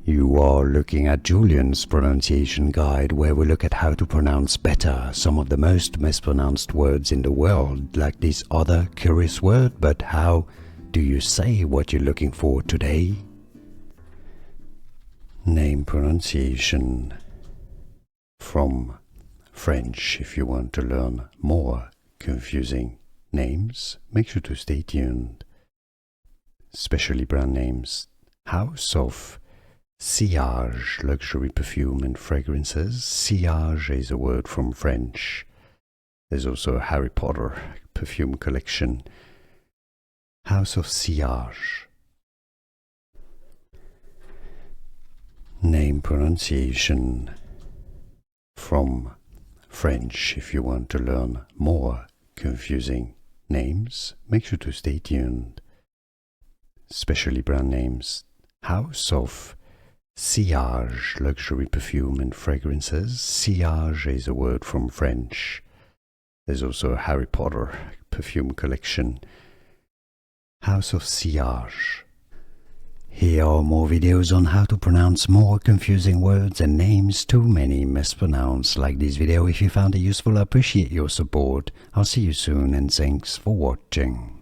You are looking at Julian's pronunciation guide, where we look at how to pronounce better some of the most mispronounced words in the world, like this other curious word. But how do you say what you're looking for today? Name pronunciation from French. If you want to learn more confusing names, make sure to stay tuned. Especially brand names. House of Sillage, luxury perfume and fragrances. Sillage is a word from French. There's also a Harry Potter perfume collection. House of Sillage. Name pronunciation from French. If you want to learn more confusing names, make sure to stay tuned. Especially brand names. House of Sillage, luxury perfume and fragrances. Sillage is a word from French. There's also a Harry Potter perfume collection. House of Sillage. Here are more videos on how to pronounce more confusing words and names too many mispronounced. Like this video if you found it useful. I appreciate your support. I'll see you soon and thanks for watching.